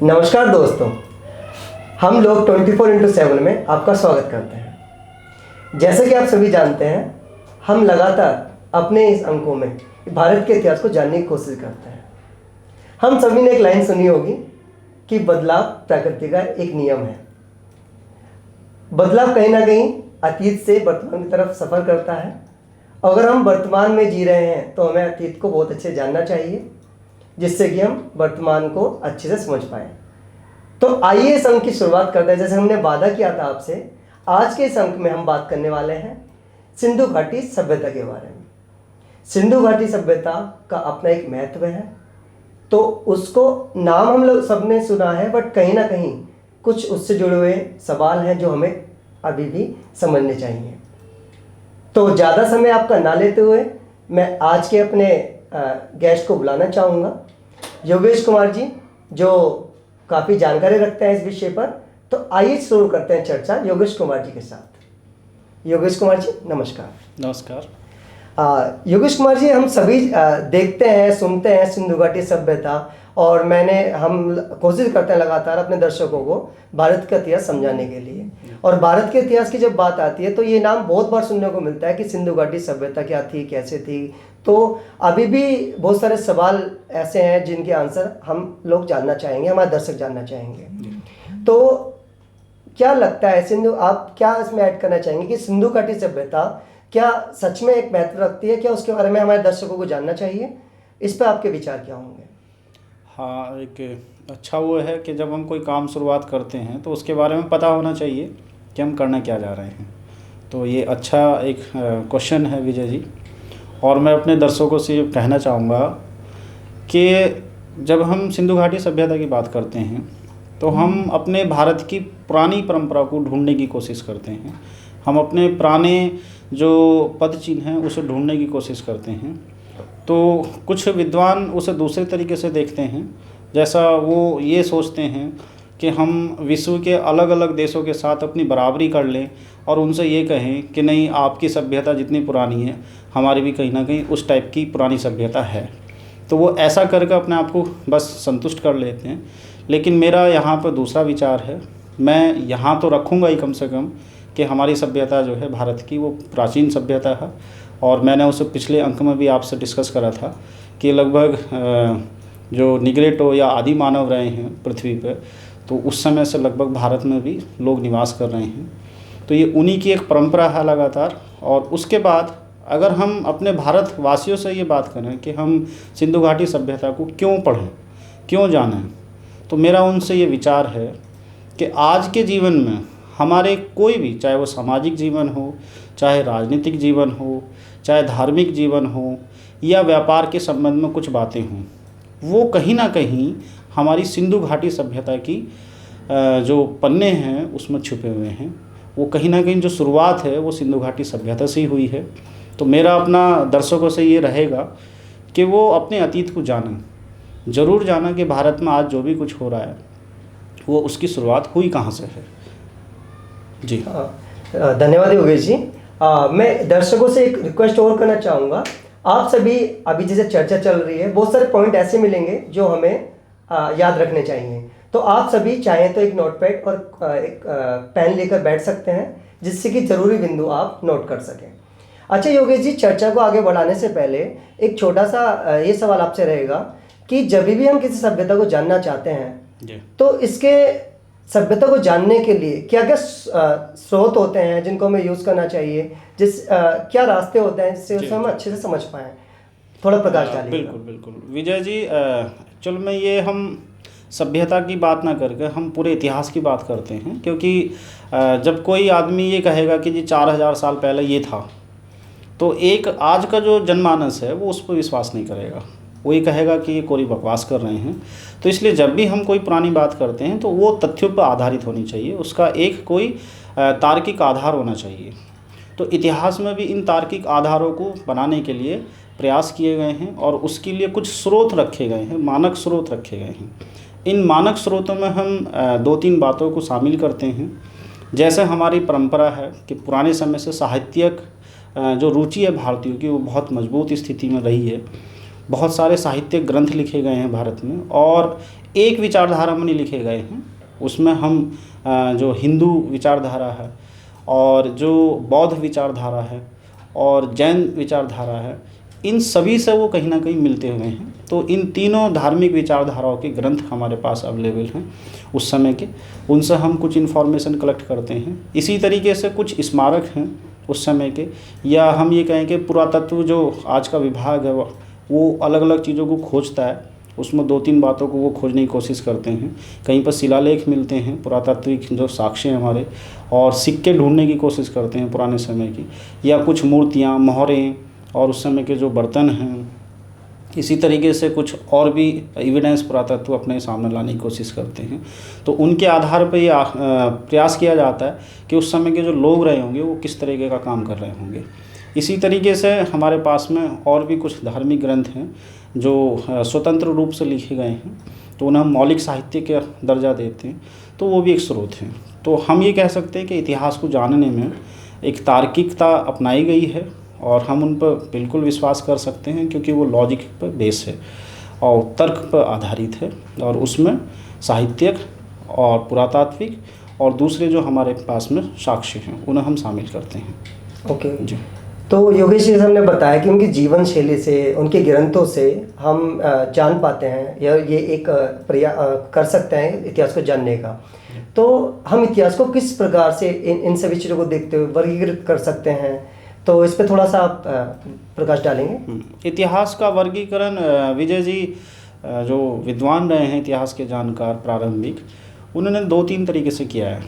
नमस्कार दोस्तों, हम लोग 24x7 में आपका स्वागत करते हैं। जैसे कि आप सभी जानते हैं, हम लगातार अपने इस अंकों में भारत के इतिहास को जानने की कोशिश करते हैं। हम सभी ने एक लाइन सुनी होगी कि बदलाव प्रकृति का एक नियम है। बदलाव कहीं ना कहीं अतीत से वर्तमान की तरफ सफ़र करता है। अगर हम वर्तमान में जी रहे हैं तो हमें अतीत को बहुत अच्छे से जानना चाहिए, जिससे कि हम वर्तमान को अच्छे से समझ पाएँ। तो आइए इस अंक की शुरुआत करते हैं। जैसे हमने वादा किया था आपसे, आज के इस अंक में हम बात करने वाले हैं सिंधु घाटी सभ्यता के बारे में। सिंधु घाटी सभ्यता का अपना एक महत्व है। तो उसको नाम हम लोग सबने सुना है, बट कहीं ना कहीं कुछ उससे जुड़े हुए सवाल हैं जो हमें अभी भी समझने चाहिए। तो ज़्यादा समय आपका ना लेते हुए मैं आज के अपने गेस्ट को बुलाना चाहूँगा, योगेश कुमार जी, जो काफ़ी जानकारी रखते हैं इस विषय पर। तो आइए शुरू करते हैं चर्चा योगेश कुमार जी के साथ। योगेश कुमार जी नमस्कार। नमस्कार। योगेश कुमार जी, हम सभी देखते हैं, सुनते हैं सिंधु घाटी सभ्यता, और हम कोशिश करते हैं लगातार अपने दर्शकों को भारत का इतिहास समझाने के लिए। और भारत के इतिहास की जब बात आती है तो ये नाम बहुत बार सुनने को मिलता है कि सिंधु घाटी सभ्यता क्या थी, कैसे थी। तो अभी भी बहुत सारे सवाल ऐसे हैं जिनके आंसर हम लोग जानना चाहेंगे, हमारे दर्शक जानना चाहेंगे। तो क्या लगता है आप क्या इसमें ऐड करना चाहेंगे कि सिंधु घाटी सभ्यता क्या सच में एक महत्व रखती है? क्या उसके बारे में हमारे दर्शकों को जानना चाहिए? इस पर आपके विचार क्या होंगे? हाँ, एक अच्छा वो है कि जब हम कोई काम शुरुआत करते हैं तो उसके बारे में पता होना चाहिए कि हम करना क्या जा रहे हैं। तो ये अच्छा एक क्वेश्चन है विजय जी। और मैं अपने दर्शकों से ये कहना चाहूँगा कि जब हम सिंधु घाटी सभ्यता की बात करते हैं तो हम अपने भारत की पुरानी परंपरा को ढूंढने की कोशिश करते हैं। हम अपने पुराने जो पद चिन्ह हैं उसे ढूंढने की कोशिश करते हैं। तो कुछ विद्वान उसे दूसरे तरीके से देखते हैं, जैसा वो ये सोचते हैं कि हम विश्व के अलग अलग देशों के साथ अपनी बराबरी कर लें और उनसे ये कहें कि नहीं, आपकी सभ्यता जितनी पुरानी है हमारी भी कहीं ना कहीं उस टाइप की पुरानी सभ्यता है। तो वो ऐसा करके अपने आप को बस संतुष्ट कर लेते हैं। लेकिन मेरा यहाँ पर दूसरा विचार है। मैं यहाँ तो रखूँगा ही कम से कम कि हमारी सभ्यता जो है भारत की, वो प्राचीन सभ्यता है। और मैंने उसे पिछले अंक में भी आपसे डिस्कस करा था कि लगभग जो निग्रेटो या आदि मानव रहे हैं पृथ्वी पर, तो उस समय से लगभग भारत में भी लोग निवास कर रहे हैं। तो ये उन्हीं की एक परंपरा है लगातार। और उसके बाद अगर हम अपने भारतवासियों से ये बात करें कि हम सिंधु घाटी सभ्यता को क्यों पढ़ें, क्यों जानें, तो मेरा उनसे ये विचार है कि आज के जीवन में हमारे कोई भी, चाहे वो सामाजिक जीवन हो, चाहे राजनीतिक जीवन हो, चाहे धार्मिक जीवन हो, या व्यापार के संबंध में कुछ बातें हों, वो कहीं ना कहीं हमारी सिंधु घाटी सभ्यता की जो पन्ने हैं उसमें छुपे हुए हैं। वो कहीं ना कहीं जो शुरुआत है वो सिंधु घाटी सभ्यता से ही हुई है। तो मेरा अपना दर्शकों से ये रहेगा कि वो अपने अतीत को जानें, ज़रूर जाना कि भारत में आज जो भी कुछ हो रहा है वो उसकी शुरुआत हुई कहाँ से है। जी धन्यवाद योगेश जी। मैं दर्शकों से एक रिक्वेस्ट और करना चाहूँगा। आप सभी अभी जैसे चर्चा चल रही है, बहुत सारे पॉइंट ऐसे मिलेंगे जो हमें याद रखने चाहिए। तो आप सभी चाहें तो एक नोटपैड और एक पेन लेकर बैठ सकते हैं, जिससे कि ज़रूरी बिंदु आप नोट कर सकें। अच्छा योगेश जी, चर्चा को आगे बढ़ाने से पहले एक छोटा सा ये सवाल आपसे रहेगा कि जब भी हम किसी सभ्यता को जानना चाहते हैं तो इसके सभ्यता को जानने के लिए क्या क्या स्रोत होते हैं जिनको हमें यूज़ करना चाहिए, क्या रास्ते होते हैं जिससे उसे हम अच्छे से समझ पाएँ? थोड़ा प्रकाश डालिए। बिल्कुल बिल्कुल विजय जी। चलो मैं ये हम सभ्यता की बात ना करके हम पूरे इतिहास की बात करते हैं, क्योंकि जब कोई आदमी ये कहेगा कि जी 4000 साल पहले ये था, तो एक आज का जो जनमानस है वो उस पर विश्वास नहीं करेगा। वो ये कहेगा कि ये कोई बकवास कर रहे हैं। तो इसलिए जब भी हम कोई पुरानी बात करते हैं तो वो तथ्यों पर आधारित होनी चाहिए, उसका एक कोई तार्किक आधार होना चाहिए। तो इतिहास में भी इन तार्किक आधारों को बनाने के लिए प्रयास किए गए हैं और उसके लिए कुछ स्रोत रखे गए हैं, मानक स्रोत रखे गए हैं। इन मानक स्रोतों में हम 2-3 बातों को शामिल करते हैं। जैसे हमारी परंपरा है कि पुराने समय से साहित्यिक जो रुचि है भारतीयों की, वो बहुत मजबूत स्थिति में रही है। बहुत सारे साहित्यिक ग्रंथ लिखे गए हैं भारत में, और एक विचारधारा में नहीं लिखे गए हैं। उसमें हम जो हिंदू विचारधारा है और जो बौद्ध विचारधारा है और जैन विचारधारा है, इन सभी से वो कहीं ना कहीं मिलते हुए हैं। तो इन तीनों धार्मिक विचारधाराओं के ग्रंथ हमारे पास अवेलेबल हैं उस समय के, उनसे हम कुछ इन्फॉर्मेशन कलेक्ट करते हैं। इसी तरीके से कुछ स्मारक हैं उस समय के, या हम ये कहें कि पुरातत्व जो आज का विभाग है वो अलग अलग चीज़ों को खोजता है, उसमें 2-3 बातों को वो खोजने की कोशिश करते हैं। कहीं पर शिलालेख मिलते हैं, पुरातात्विक जो साक्ष्य हैं हमारे, और सिक्के ढूंढने की कोशिश करते हैं पुराने समय की, या कुछ मूर्तियाँ, मोहरें और उस समय के जो बर्तन हैं। इसी तरीके से कुछ और भी एविडेंस पुरातत्व अपने सामने लाने की कोशिश करते हैं। तो उनके आधार पर ये प्रयास किया जाता है कि उस समय के जो लोग रहे होंगे वो किस तरीके का काम कर रहे होंगे। इसी तरीके से हमारे पास में और भी कुछ धार्मिक ग्रंथ हैं जो स्वतंत्र रूप से लिखे गए हैं, तो उन्हें हम मौलिक साहित्य का दर्जा देते हैं, तो वो भी एक स्रोत हैं। तो हम ये कह सकते हैं कि इतिहास को जानने में एक तार्किकता अपनाई गई है और हम उन पर बिल्कुल विश्वास कर सकते हैं, क्योंकि वो लॉजिक पर बेस है और तर्क पर आधारित है, और उसमें साहित्यिक और पुरातात्विक और दूसरे जो हमारे पास में साक्ष्य हैं उन्हें हम शामिल करते हैं। ओके जी। तो योगेश जी हमने बताया कि उनकी जीवन शैली से, उनके ग्रंथों से हम जान पाते हैं, या ये एक कर सकते हैं इतिहास को जानने का। तो हम इतिहास को किस प्रकार से इन सभी चीज़ों को देखते हुए वर्गीकृत कर सकते हैं, तो इस पे थोड़ा सा आप प्रकाश डालेंगे? इतिहास का वर्गीकरण विजय जी जो विद्वान रहे हैं, इतिहास के जानकार प्रारंभिक, उन्होंने 2-3 तरीके से किया है।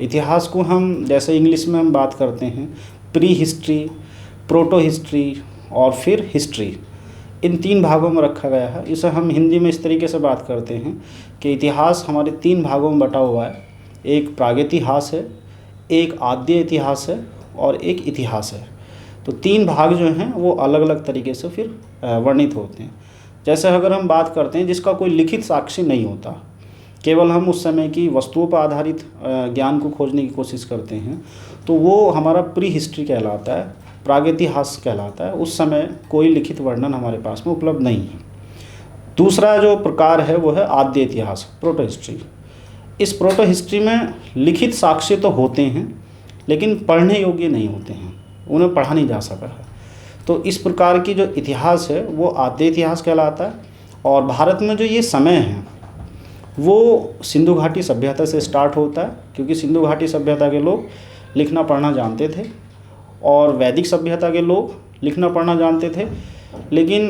इतिहास को हम जैसे इंग्लिश में हम बात करते हैं प्री हिस्ट्री, प्रोटो हिस्ट्री और फिर हिस्ट्री, इन 3 भागों में रखा गया है। इसे हम हिंदी में इस तरीके से बात करते हैं कि इतिहास हमारे 3 भागों में बटा हुआ है। एक प्रागैतिहास है, एक आद्य इतिहास है और एक इतिहास है। तो 3 भाग जो हैं वो अलग अलग तरीके से फिर वर्णित होते हैं। जैसे अगर हम बात करते हैं जिसका कोई लिखित साक्ष्य नहीं होता, केवल हम उस समय की वस्तुओं पर आधारित ज्ञान को खोजने की कोशिश करते हैं, तो वो हमारा प्री हिस्ट्री कहलाता है, प्रागैतिहास कहलाता है। उस समय कोई लिखित वर्णन हमारे पास में उपलब्ध नहीं है। दूसरा जो प्रकार है वो है आद्य इतिहास, प्रोटो हिस्ट्री। इस प्रोटो हिस्ट्री में लिखित साक्ष्य तो होते हैं लेकिन पढ़ने योग्य नहीं होते हैं, उन्हें पढ़ा नहीं जा सका है। तो इस प्रकार की जो इतिहास है वो आद्य इतिहास कहलाता है। और भारत में जो ये समय है वो सिंधु घाटी सभ्यता से स्टार्ट होता है, क्योंकि सिंधु घाटी सभ्यता के लोग लिखना पढ़ना जानते थे और वैदिक सभ्यता के लोग लिखना पढ़ना जानते थे, लेकिन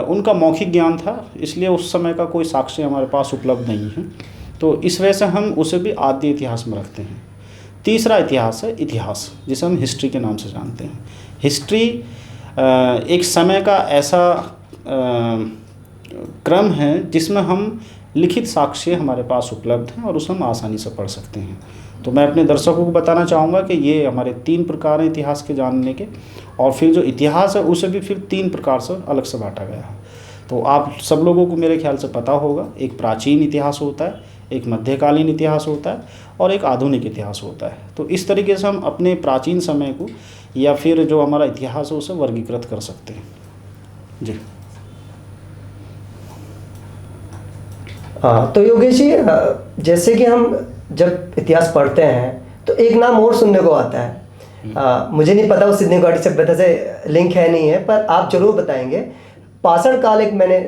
उनका मौखिक ज्ञान था, इसलिए उस समय का कोई साक्ष्य हमारे पास उपलब्ध नहीं है। तो इस वजह से हम उसे भी आद्य इतिहास में रखते हैं। तीसरा इतिहास है इतिहास, जिसे हम हिस्ट्री के नाम से जानते हैं। हिस्ट्री एक समय का ऐसा क्रम है जिसमें हम लिखित साक्ष्य हमारे पास उपलब्ध हैं और उसे हम आसानी से पढ़ सकते हैं। तो मैं अपने दर्शकों को बताना चाहूँगा कि ये हमारे 3 प्रकार हैं इतिहास के जानने के, और फिर जो इतिहास है उसे भी फिर 3 प्रकार से अलग से बांटा गया है। तो आप सब लोगों को मेरे ख्याल से पता होगा, एक प्राचीन इतिहास होता है, एक मध्यकालीन इतिहास होता है और एक आधुनिक इतिहास होता है। तो इस तरीके से हम अपने प्राचीन समय को या फिर जो हमारा इतिहास है उसे वर्गीकृत कर सकते हैं। जी हाँ, तो योगेश जी जैसे कि हम जब इतिहास पढ़ते हैं तो एक नाम और सुनने को आता है, मुझे नहीं पता वो सिंधु घाटी सभ्यता से लिंक है नहीं है, पर आप जरूर बताएंगे। पाषाण काल एक मैंने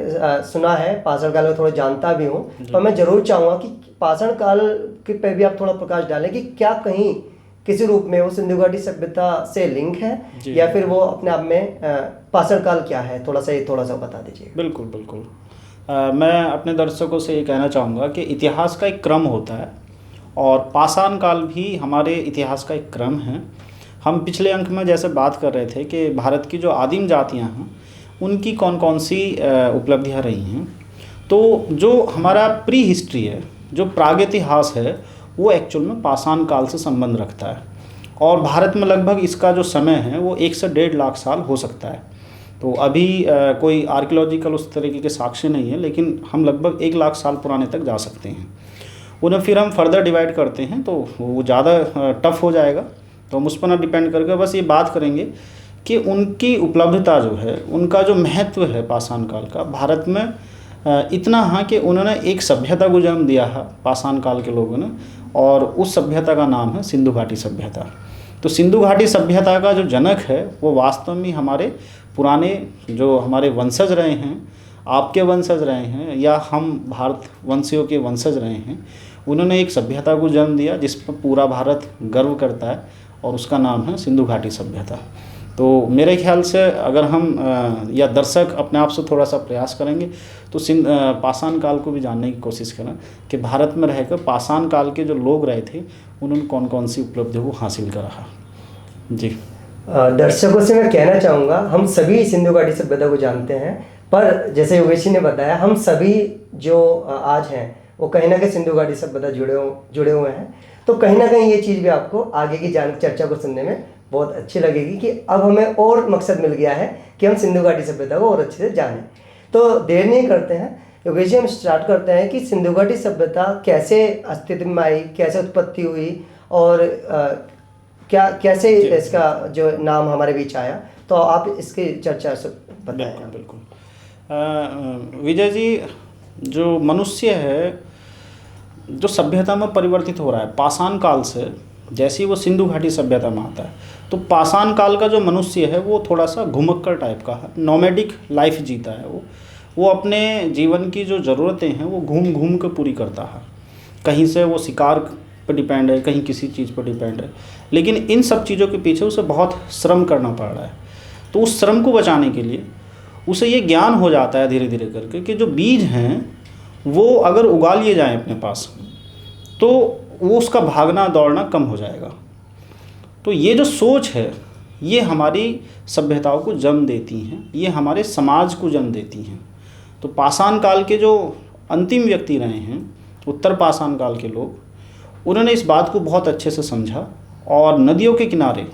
सुना है, पाषाण काल को थोड़ा जानता भी हूँ, पर मैं जरूर चाहूँगा कि पाषाण काल के पे भी आप थोड़ा प्रकाश डालें कि क्या कहीं किसी रूप में वो सिंधु घाटी सभ्यता से लिंक है, या फिर वो अपने आप में पाषाण काल क्या है, थोड़ा सा बता दीजिए। बिल्कुल बिल्कुल। मैं अपने दर्शकों से ये कहना चाहूँगा कि इतिहास का एक क्रम होता है और पाषाण काल भी हमारे इतिहास का एक क्रम है। हम पिछले अंक में जैसे बात कर रहे थे कि भारत की जो आदिम जातियाँ हैं उनकी कौन कौन सी उपलब्धियाँ रही हैं, तो जो हमारा प्री हिस्ट्री है, जो प्रागैतिहास है, वो एक्चुअल में पाषाण काल से संबंध रखता है। और भारत में लगभग इसका जो समय है वो 1 से 1.5 लाख साल हो सकता है। तो अभी कोई आर्कियोलॉजिकल उस तरीके के साक्ष्य नहीं है, लेकिन हम लगभग 1 लाख साल पुराने तक जा सकते हैं। उन्हें फिर हम फर्दर डिवाइड करते हैं तो वो ज़्यादा टफ हो जाएगा, तो हम उस पर ना डिपेंड करके बस ये बात करेंगे कि उनकी उपलब्धता जो है, उनका जो महत्व है पाषाण काल का भारत में इतना है कि उन्होंने एक सभ्यता को जन्म दिया है पाषाण काल के लोगों ने, और उस सभ्यता का नाम है सिंधु घाटी सभ्यता। तो सिंधु घाटी सभ्यता का जो जनक है वो वास्तव में हमारे पुराने जो हमारे वंशज रहे हैं, आपके वंशज रहे हैं या हम भारत वंशियों के वंशज रहे हैं, उन्होंने एक सभ्यता को जन्म दिया जिस पर पूरा भारत गर्व करता है, और उसका नाम है सिंधु घाटी सभ्यता। तो मेरे ख्याल से अगर हम या दर्शक अपने आप से थोड़ा सा प्रयास करेंगे तो पाषाण काल को भी जानने की कोशिश करें कि भारत में रहकर पाषाण काल के जो लोग रहे थे उन्होंने कौन कौन सी उपलब्धियों को हासिल करा। जी, दर्शकों से मैं कहना चाहूँगा, हम सभी सिंधु घाटी सभ्यता को जानते हैं, पर जैसे योगेश जी ने बताया, हम सभी जो आज हैं वो कहीं ना कहीं सिंधु घाटी सभ्यता जुड़े हुए हैं। तो कहीं ना कहीं ये चीज़ भी आपको आगे की चर्चा को सुनने में बहुत अच्छी लगेगी कि अब हमें और मकसद मिल गया है कि हम सिंधु घाटी सभ्यता को और अच्छे से जानें। तो देर नहीं करते हैं योगेश जी, हम स्टार्ट करते हैं कि सिंधु घाटी सभ्यता कैसे अस्तित्व में आई, कैसे उत्पत्ति हुई, और कैसे इसका जो नाम हमारे बीच आया। तो आप इसकी चर्चा से बताएं। बिल्कुल। विजय जी, जो मनुष्य है जो सभ्यता में परिवर्तित हो रहा है पाषाण काल से, जैसे ही वो सिंधु घाटी सभ्यता में आता है तो पाषाण काल का जो मनुष्य है वो थोड़ा सा घुमक्कड़ टाइप का है, नोमैडिक लाइफ जीता है। वो अपने जीवन की जो ज़रूरतें हैं वो घूम घूम कर पूरी करता है। कहीं से वो शिकार पर डिपेंड है, कहीं किसी चीज़ पर डिपेंड है, लेकिन इन सब चीज़ों के पीछे उसे बहुत श्रम करना पड़ रहा है। तो उस श्रम को बचाने के लिए उसे ये ज्ञान हो जाता है धीरे धीरे करके कि जो बीज हैं वो अगर उगा लिए जाएँ अपने पास तो वो उसका भागना दौड़ना कम हो जाएगा। तो ये जो सोच है ये हमारी सभ्यताओं को जन्म देती हैं, ये हमारे समाज को जन्म देती हैं। तो पाषाण काल के जो अंतिम व्यक्ति रहे हैं, उत्तर पाषाण काल के लोग, उन्होंने इस बात को बहुत अच्छे से समझा और नदियों के किनारे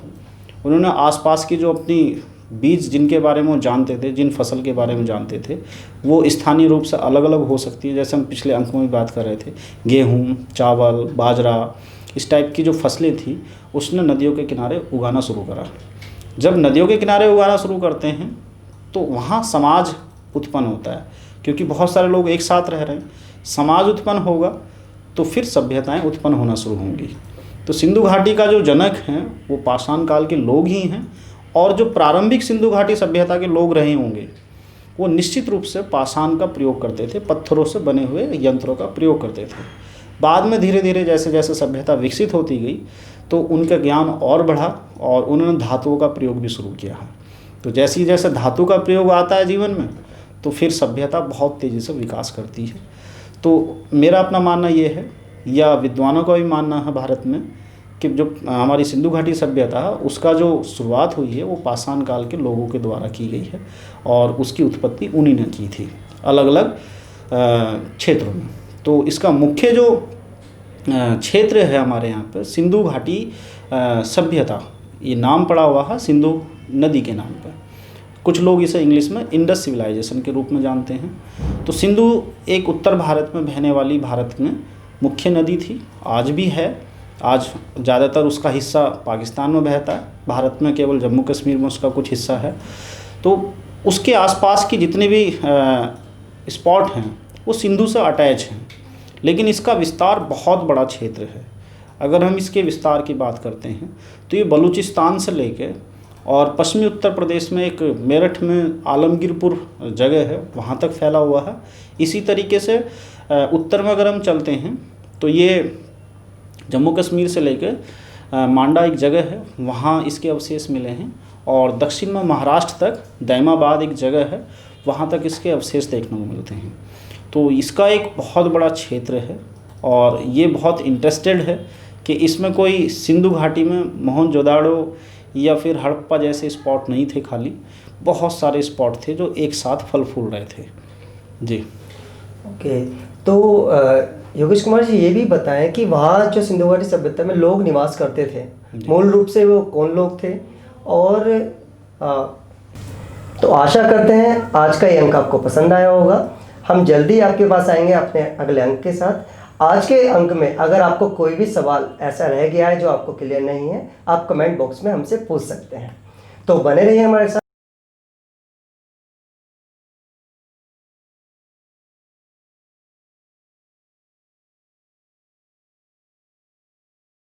उन्होंने आसपास की जो अपनी बीज जिनके बारे में वो जानते थे, जिन फसल के बारे में जानते थे, वो स्थानीय रूप से अलग अलग हो सकती है। जैसे हम पिछले अंक में भी बात कर रहे थे, गेहूँ, चावल, बाजरा, इस टाइप की जो फसलें थी उसने नदियों के किनारे उगाना शुरू करा। जब नदियों के किनारे उगाना शुरू करते हैं तो वहाँ समाज उत्पन्न होता है, क्योंकि बहुत सारे लोग एक साथ रह रहे हैं। समाज उत्पन्न होगा तो फिर सभ्यताएं उत्पन्न होना शुरू होंगी। तो सिंधु घाटी का जो जनक हैं वो पाषाण काल के लोग ही हैं, और जो प्रारंभिक सिंधु घाटी सभ्यता के लोग रहे होंगे वो निश्चित रूप से पाषाण का प्रयोग करते थे, पत्थरों से बने हुए यंत्रों का प्रयोग करते थे। बाद में धीरे धीरे जैसे जैसे सभ्यता विकसित होती गई तो उनका ज्ञान और बढ़ा और उन्होंने धातुओं का प्रयोग भी शुरू किया है। तो जैसे जैसे धातु का प्रयोग आता है जीवन में तो फिर सभ्यता बहुत तेज़ी से विकास करती है। तो मेरा अपना मानना ये है, या विद्वानों का भी मानना है भारत में, कि जो हमारी सिंधु घाटी सभ्यता है उसका जो शुरुआत हुई है वो पाषाण काल के लोगों के द्वारा की गई है, और उसकी उत्पत्ति उन्हीं ने की थी अलग अलग क्षेत्रों में। तो इसका मुख्य जो क्षेत्र है हमारे यहाँ पर सिंधु घाटी सभ्यता, ये नाम पड़ा हुआ है सिंधु नदी के नाम पर। कुछ लोग इसे इंग्लिश में इंडस सिविलाइजेशन के रूप में जानते हैं। तो सिंधु एक उत्तर भारत में बहने वाली भारत में मुख्य नदी थी, आज भी है। आज ज़्यादातर उसका हिस्सा पाकिस्तान में बहता है, भारत में केवल जम्मू कश्मीर में उसका कुछ हिस्सा है। तो उसके आसपास की जितने भी स्पॉट हैं वो सिंधु से अटैच हैं, लेकिन इसका विस्तार बहुत बड़ा क्षेत्र है। अगर हम इसके विस्तार की बात करते हैं तो ये बलूचिस्तान से लेके और पश्चिमी उत्तर प्रदेश में एक मेरठ में आलमगीरपुर जगह है वहाँ तक फैला हुआ है। इसी तरीके से उत्तर में अगर हम चलते हैं तो ये जम्मू कश्मीर से लेकर मांडा एक जगह है, वहाँ इसके अवशेष मिले हैं, और दक्षिण में महाराष्ट्र तक दैमाबाद एक जगह है, वहाँ तक इसके अवशेष देखने को मिलते हैं। तो इसका एक बहुत बड़ा क्षेत्र है और ये बहुत इंटरेस्टेड है कि इसमें कोई सिंधु घाटी में मोहनजोदाड़ो या फिर हड़प्पा जैसे स्पॉट नहीं थे, खाली बहुत सारे स्पॉट थे जो एक साथ फल फूल रहे थे। जी ओके। तो योगेश कुमार जी ये भी बताएं कि वहाँ जो सिंधु घाटी सभ्यता में लोग निवास करते थे, मूल रूप से वो कौन लोग थे, और तो आशा करते हैं आज का ये अंक आपको पसंद आया होगा। हम जल्दी आपके पास आएंगे अपने अगले अंक के साथ। आज के अंक में अगर आपको कोई भी सवाल ऐसा रह गया है जो आपको क्लियर नहीं है, आप कमेंट बॉक्स में हमसे पूछ सकते हैं। तो बने रहिए हमारे साथ।